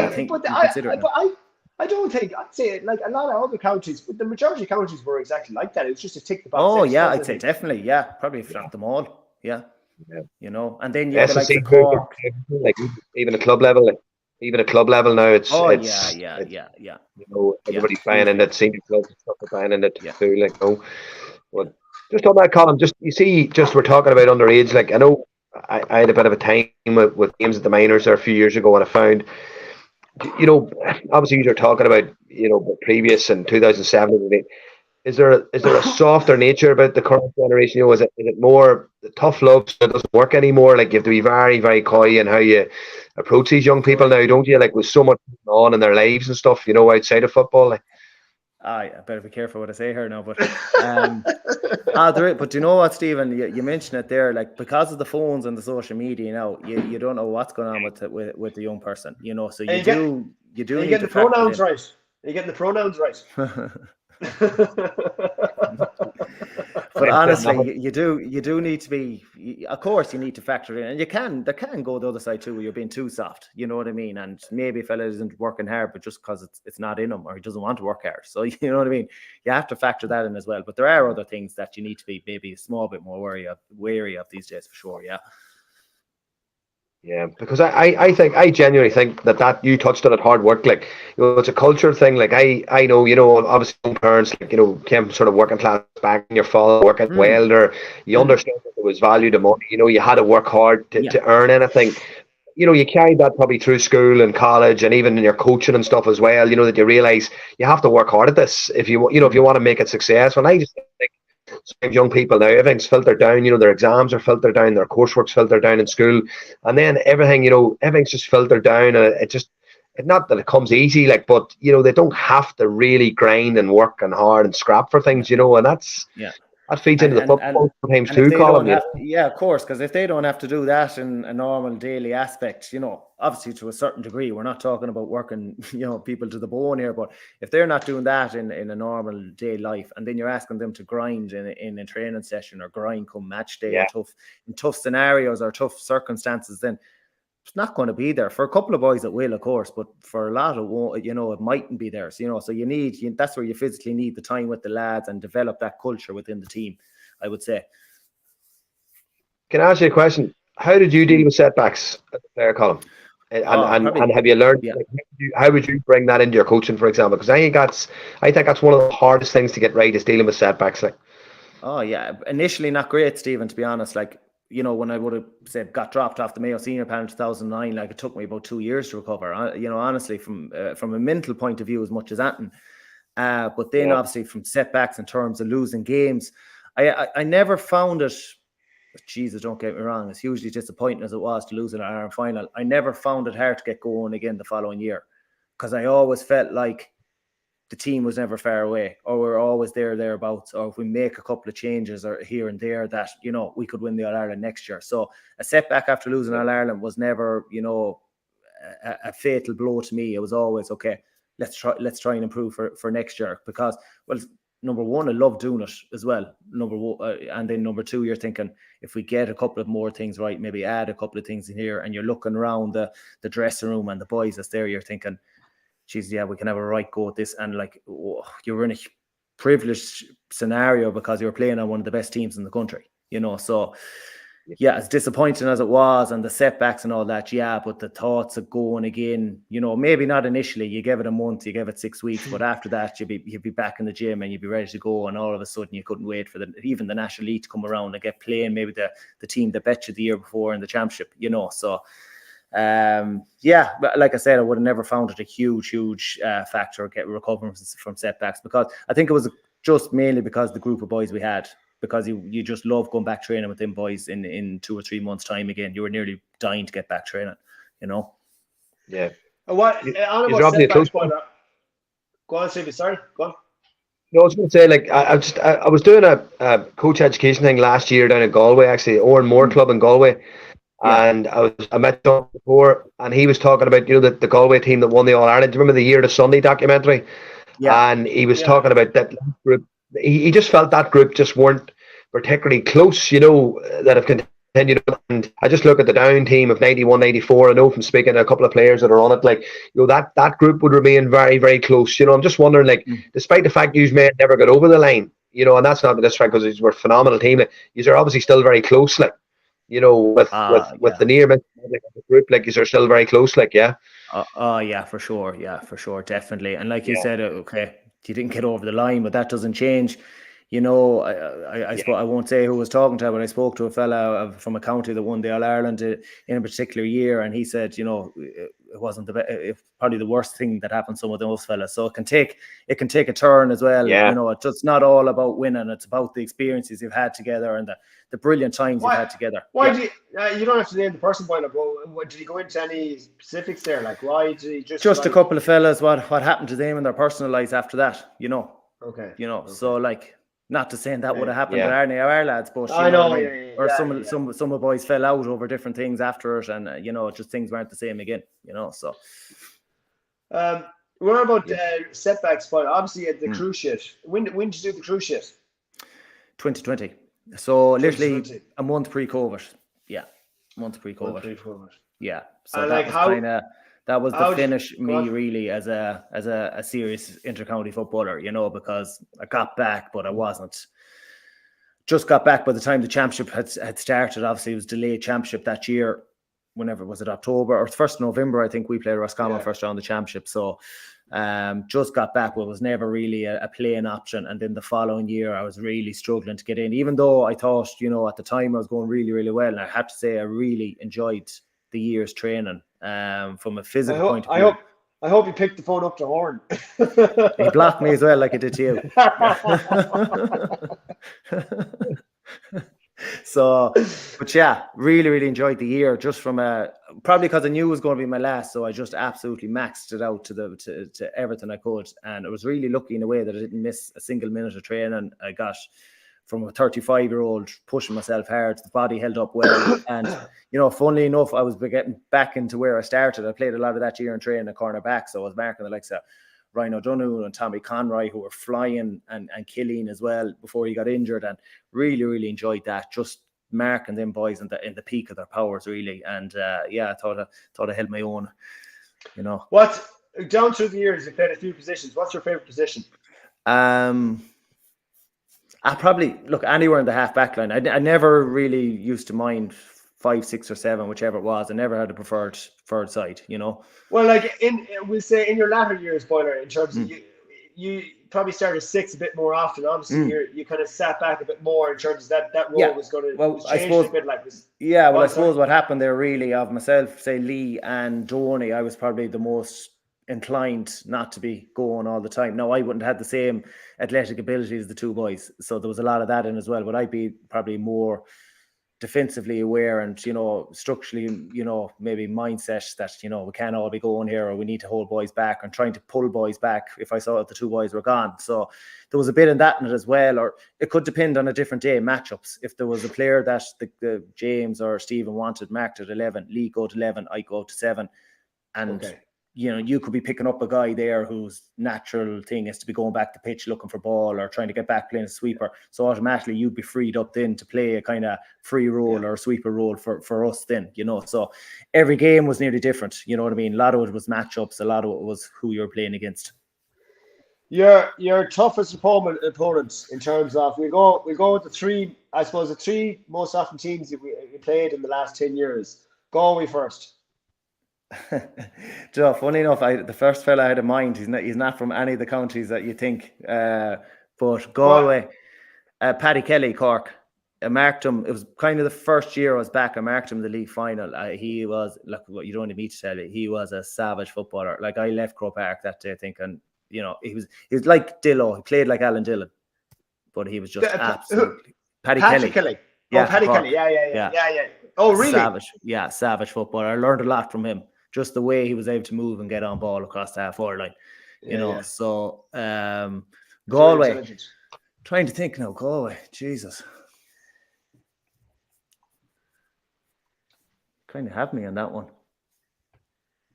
don't think, I'd say, like, a lot of other counties, but the majority of counties were exactly like that. It was just a tick the box. Oh yeah, I'd say definitely, probably if not them all, and then you have like the Cork, like, even a club level, now, it's everybody's buying in that senior clubs and stuff, buying in it too, like, But just on that, Colm, we're talking about underage, like, I know I had a bit of a time with games at the minors there a few years ago, and I found, obviously you're talking about, previous in 2007. Is there a softer nature about the current generation? Is it more the tough love, so it doesn't work anymore? Like, you have to be very, very coy in how you approach these young people now, don't you? Like, with so much going on in their lives and stuff, outside of football. Like. I better be careful what I say here now, but but you know what, Stephen, you mentioned it there, like, because of the phones and the social media now, you don't know what's going on with the young person, so you do. Are you getting the pronouns right? Are you getting the pronouns right? But honestly, you do need to be, of course you need to factor in, and there can go the other side too, where you're being too soft, you know what I mean? And maybe a fella isn't working hard, but just because it's not in him, or he doesn't want to work hard. So, you know what I mean? You have to factor that in as well. But there are other things that you need to be maybe a small bit more wary of these days, for sure. Yeah, because I genuinely think that you touched on it, hard work, like, it's a culture thing. Like, I know, obviously parents, like, came sort of working class back, and your father working welder, you understand that there was value to money, you had to work hard to earn anything. You carried that probably through school and college, and even in your coaching and stuff as well, that you realize you have to work hard at this if you want to make it successful. And I just think, young people now, everything's filtered down, their exams are filtered down, their coursework's filtered down in school, and then everything's just filtered down, and it's not that it comes easy, like, but they don't have to really grind and work and hard and scrap for things, and that's that feeds into the football sometimes too, Colm. Of course, because if they don't have to do that in a normal daily aspect, obviously to a certain degree, we're not talking about working, people to the bone here, but if they're not doing that in a normal day life, and then you're asking them to grind in a training session, or grind come match day, in tough scenarios or tough circumstances, then it's not going to be there. For a couple of boys it will, of course, but for a lot it won't, it mightn't be there. So, so that's where you physically need the time with the lads and develop that culture within the team, I would say. Can I ask you a question? How did you deal with setbacks at the player column? And have you learned, how would you bring that into your coaching, for example? Because I think that's one of the hardest things to get right, is dealing with setbacks. Like, initially not great, Stephen, to be honest. Like, you know, when I would have said got dropped off the Mayo senior panel in 2009, like it took me about 2 years to recover. You know, honestly, from a mental point of view, as much as that. But then obviously from setbacks in terms of losing games, I never found it. Jesus, don't get me wrong, it's hugely disappointing as it was to lose in our Ireland final. I never found it hard to get going again the following year, because I always felt like the team was never far away, or we're always thereabouts, or if we make a couple of changes or here and there, that, you know, we could win the All-Ireland next year. So a setback after losing All-Ireland was never, you know, a fatal blow to me. It was always, okay, let's try and improve for next year, because, well, number one, I love doing it as well. Number one, and then number two, you're thinking, if we get a couple of more things right, maybe add a couple of things in here, and you're looking around the dressing room and the boys that's there, you're thinking, geez, yeah, we can have a right go at this. And like, you're in a privileged scenario because you're playing on one of the best teams in the country, you know. So yeah, as disappointing as it was, and the setbacks and all that, yeah, but the thoughts of going again, you know, maybe not initially, you give it a month, you give it 6 weeks, but after that you'd be back in the gym and you'd be ready to go, and all of a sudden you couldn't wait for even the National League to come around and get playing maybe the team that bet you the year before in the championship, you know. So yeah, but like I said, I would have never found it a huge factor recovering from setbacks, because I think it was just mainly because the group of boys we had, because you just love going back training with them boys in 2 or 3 months' time again. You were nearly dying to get back training, you know. Yeah. What on about setbacks? Go on, Stevie. Sorry, go on. No, I was going to say, like, I was doing a coach education thing last year down in Galway, actually, Oran Moore Club in Galway. Yeah. And I met John before, and he was talking about, you know, the Galway team that won the All-Ireland. Do you remember the Year to Sunday documentary? Yeah. And he was talking about that group. He just felt that group just weren't particularly close, you know, that have continued. And I just look at the down team of 91, 94. I know from speaking to a couple of players that are on it, like, you know, that group would remain very, very close. You know, I'm just wondering, like, despite the fact you men never got over the line, you know, and that's not this fact, because we're a phenomenal team. You're obviously still very close, like, you know, with the near miss, like, the group, like, you're still very close, like, yeah. Yeah, for sure, definitely. And like you said, okay, you didn't get over the line, but that doesn't change. You know, I won't say who was talking to, but I spoke to a fella from a county that won the All-Ireland in a particular year, and he said, you know, it wasn't probably the worst thing that happened to some of those fellas. So it can take a turn as well. Yeah. You know, it's not all about winning; it's about the experiences you've had together and the brilliant times you've had together. Why do you don't have to name the person, but did he go into any specifics there? Like, why did he just a couple of fellas? What happened to them in their personal lives after that? You know. Okay. You know, so like. Not to say that would have happened to our lads, but I know, or some of the boys fell out over different things after it, and you know, just things weren't the same again. You know, so. What about setbacks? But obviously, at the cruise ship. When did you do the cruise ship? 2020. So literally a month pre-COVID. Yeah, month pre-COVID. Yeah. So that was to finish me really as a serious intercounty footballer, you know, because I got back, but I wasn't. Just got back by the time the championship had started. Obviously, it was delayed championship that year. Whenever was it, October or 1st November? I think we played Roscommon first round of the championship. So just got back, but it was never really a playing option. And then the following year, I was really struggling to get in, even though I thought, you know, at the time I was going really, really well. And I have to say, I really enjoyed the year's training. From a physical point of view. I hope you picked the phone up to Horn. He blocked me as well, like he did to you. So, but yeah, really, really enjoyed the year. Just from probably because I knew it was going to be my last, so I just absolutely maxed it out to everything I could, and I was really lucky in a way that I didn't miss a single minute of training. I got from a 35-year-old pushing myself hard, the body held up well. And, you know, funnily enough, I was getting back into where I started. I played a lot of that year in training at cornerback. So I was marking the likes of Ryan O'Donoghue and Tommy Conroy, who were flying and killing as well before he got injured. And really, really enjoyed that. Just marking them boys in the peak of their powers, really. And I thought I held my own, you know. Down through the years, you played a few positions. What's your favorite position? I probably look anywhere in the half back line. I never really used to mind 5, 6, or 7, whichever it was. I never had a preferred side, you know. Well, like we'll say in your latter years, Boiler, in terms of you probably started 6 a bit more often. Obviously, you kind of sat back a bit more in terms of that role was going to was changed a bit. Like, I suppose what happened there really of myself, say Lee and Donny, I was probably the most inclined not to be going all the time. Now, I wouldn't have had the same athletic ability as the two boys, so there was a lot of that in as well. But I'd be probably more defensively aware and, structurally, maybe mindset that, we can't all be going here, or we need to hold boys back, and trying to pull boys back if I saw that the two boys were gone. So there was a bit in that in it as well, or it could depend on a different day, matchups. If there was a player that the James or Stephen wanted marked at 11, Lee go to 11, I go to 7. And you could be picking up a guy there whose natural thing is to be going back to pitch looking for ball or trying to get back playing a sweeper. So automatically you'd be freed up then to play a kind of free role or a sweeper role for us then, So every game was nearly different, you know what I mean? A lot of it was matchups, a lot of it was who you're playing against. Your toughest opponents in terms of we go with the three most often teams we played in the last 10 years. Galway first. Joe, funny enough, the first fella I had in mind, he's not from any of the counties that you think, but Galway, Paddy Kelly, Cork. I marked him. It was kind of the first year I was back. I marked him in the league final. He was, look, you don't need me to tell you, he was a savage footballer. Like, I left Croke Park that day thinking, he was like Dillo. He played like Alan Dillon, but he was just absolutely Paddy Kelly. Yeah, Paddy Kelly. Yeah. Oh, really? Savage footballer. I learned a lot from him. Just the way he was able to move and get on ball across the half-forward line, So, Galway. Trying to think now, Galway. Jesus. Kind of have me on that one.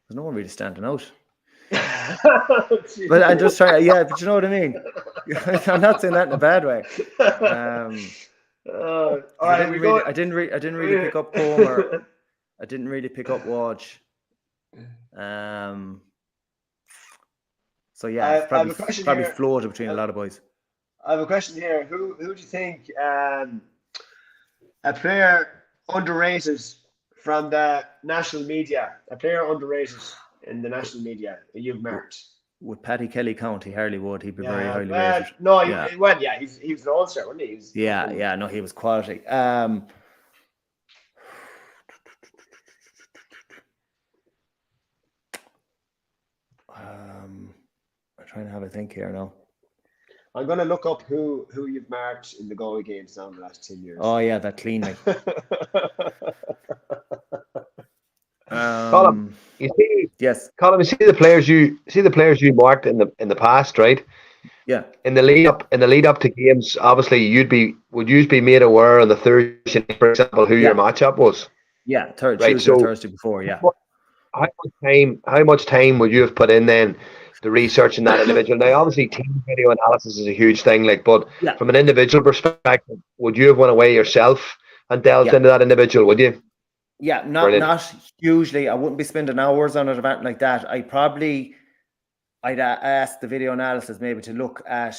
There's no one really standing out. But I'm just trying. Yeah, but you know what I mean. I'm not saying that in a bad way. I didn't really pick up Comer. I didn't really pick up Waj. So yeah, probably floated between a lot of boys. I have a question here. Who do you think a player underrated from the national media? A player underrated in the national media that you've marked? Would Paddy Kelly count? He hardly would. He'd be very highly rated. No, he was an all-star, wasn't he? He was quality. I'm trying to have a think here now. I'm going to look up who you've marked in the Galway games now in the last 10 years. Oh, yeah, that cleanly. Colm, yes. Colm, you see the players you marked in the past, right? Yeah. In the lead up to games, obviously would you be made aware on the Thursday, for example, who your matchup was? Yeah, Thursday before, yeah. How much time would you have put in then to researching that individual? Now, obviously, team video analysis is a huge thing, but from an individual perspective, would you have went away yourself and delved into that individual? Would you? Yeah, not hugely. I wouldn't be spending hours on an event like that. I'd ask the video analysis maybe to look at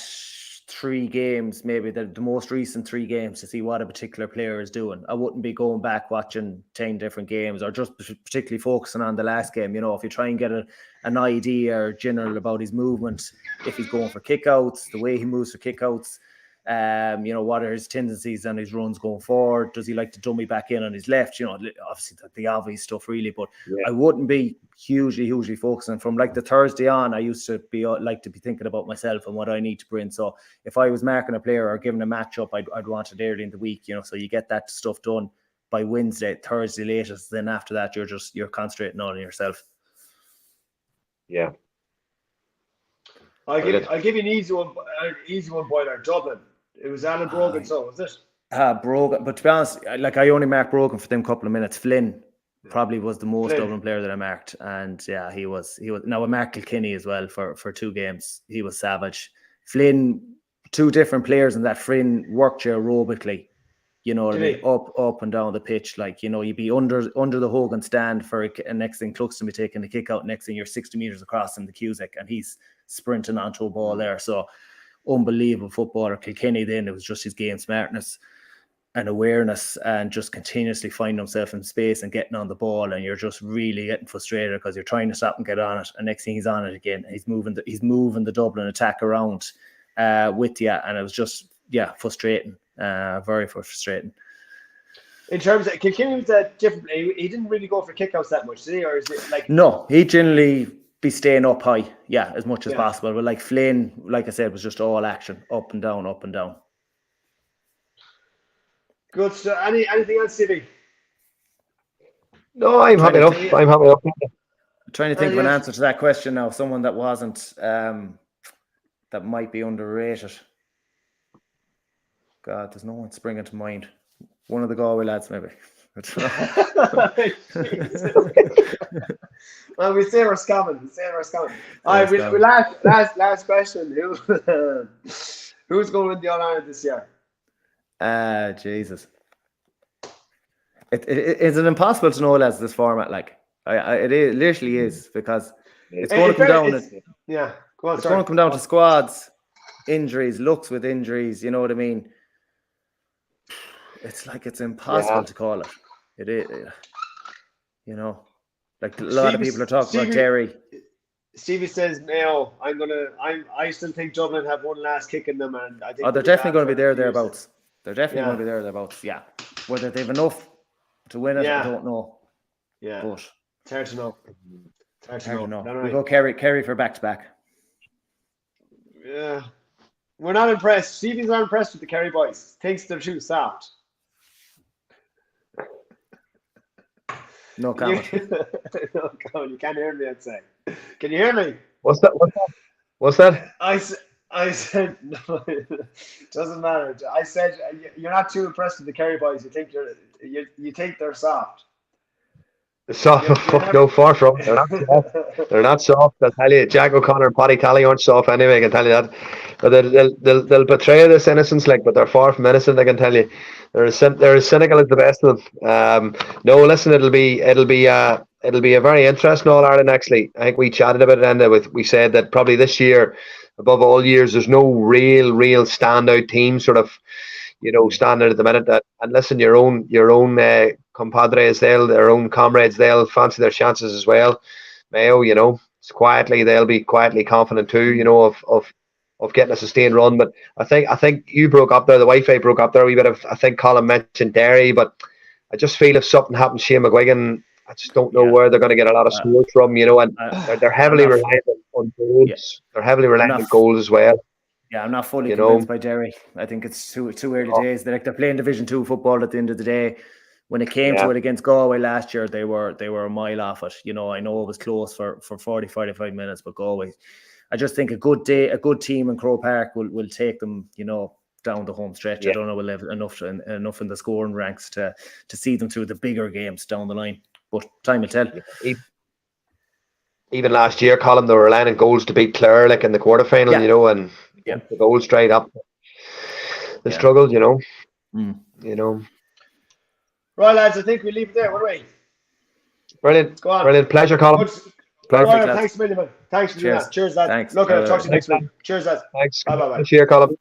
3 games, maybe the most recent 3 games, to see what a particular player is doing. I wouldn't be going back watching 10 different games or just particularly focusing on the last game. If you try and get an idea or general about his movement, if he's going for kickouts, the way he moves for kickouts, what are his tendencies and his runs going forward? Does he like to dummy back in on his left? Obviously the obvious stuff really, but I wouldn't be hugely focusing. From like the Thursday on, I used to be thinking about myself and what I need to bring. So if I was marking a player or giving a matchup, I'd want it early in the week, so you get that stuff done by Wednesday, Thursday latest. Then after that, you're concentrating on yourself. Yeah. I'll give you an easy one, Boiler. Dublin. It was Alan Brogan, so was it? Brogan, but to be honest, I only marked Brogan for them couple of minutes. Flynn probably was the most Dublin player that I marked, and he was. Now I marked Kilkenny as well for 2 games. He was savage. Flynn, 2 different players in that. Flynn worked you aerobically, what I mean, up and down the pitch. You'd be under the Hogan stand for a next thing Cluxton be taking the kick out. Next thing you're 60 meters across in the Cusack, and he's sprinting onto a ball there. So unbelievable footballer. Kilkenny then, it was just his game smartness. and awareness and just continuously finding himself in space and getting on the ball, and you're just really getting frustrated because you're trying to stop and get on it, and next thing he's on it again. He's moving the Dublin attack around with you, and it was just frustrating, very frustrating. In terms of Kilkenny, differently, he didn't really go for kickouts that much, did he? Or is it like no? He generally be staying up high, as much as possible. But like Flynn, like I said, was just all action, up and down, up and down. Good stuff. Anything else, Stevie? No, I'm happy enough. I'm happy enough. I'm trying to think of an answer to that question now. Someone that wasn't, that might be underrated. God, there's no one springing to mind. One of the Galway lads, maybe. Well, we say we're scamming. All right, last question. Who's going to win the All-Ireland this year? Jesus. It's an impossible to know, lads, this format. Like, it literally is, because it's going to come down. It's going to come down to squads, injuries, looks with injuries. You know what I mean? It's like it's impossible to call it. It is, like a lot of people are talking about Terry. Stevie says Mayo. I still think Dublin have one last kick in them, and I think they're definitely going to be thereabouts. They're definitely going to be thereabouts. Yeah, whether they've enough to win it, I don't know. Yeah, but it's hard to know. Hard to know. We go Kerry for back-to-back. Yeah, we're not impressed. Stevie's not impressed with the Kerry boys. Thinks they're too soft. No comment. No comment. You can't hear me outside. Can you hear me? What's that? I said no. It doesn't matter. I said you're not too impressed with the Kerry boys. You think they're soft. Soft? No, far from. They're not soft. They're not soft. I'll tell you, Jack O'Connor and Paddy Tally aren't soft anyway. I can tell you that. But they'll betray this innocence, but they're far from innocent. I can tell you. They're as cynical as the best of them. No, listen, it'll be a very interesting All Ireland. Actually, I think we chatted about it, Enda. We said that probably this year, above all years, there's no real standout team sort of, standing at the minute. And listen, your own compadres, their own comrades, they'll fancy their chances as well. Mayo, they'll be quietly confident too, of getting a sustained run. But I think you broke up there, the Wi-Fi broke up there a wee bit. I think Colin mentioned Derry, but I just feel if something happens to Shane McGuigan, I just don't know where they're going to get a lot of scores from, and they're heavily reliant on goals. Yeah. They're heavily reliant on goals as well. Yeah, I'm not fully convinced by Derry. I think it's too early days. They're playing Division 2 football at the end of the day. When it came to it against Galway last year, they were a mile off it. I know it was close for 40-45 minutes, but Galway, I just think a good team in Croke Park will take them, down the home stretch. I don't know we'll have enough in the scoring ranks to see them through the bigger games down the line. But time will tell. Even last year, Colin, they were relying on goals to beat Clare, in the quarterfinal, and the goals straight up. They struggled, Right, lads, I think we leave it there, won't we? Brilliant. Go on. Brilliant. Pleasure, Colin. Perfect. Thanks a million, man. Thanks for doing that. Cheers, lads. Thanks. Look, I'll talk to you next week. Cheers, lads. Thanks. Bye. Cheers, Colin.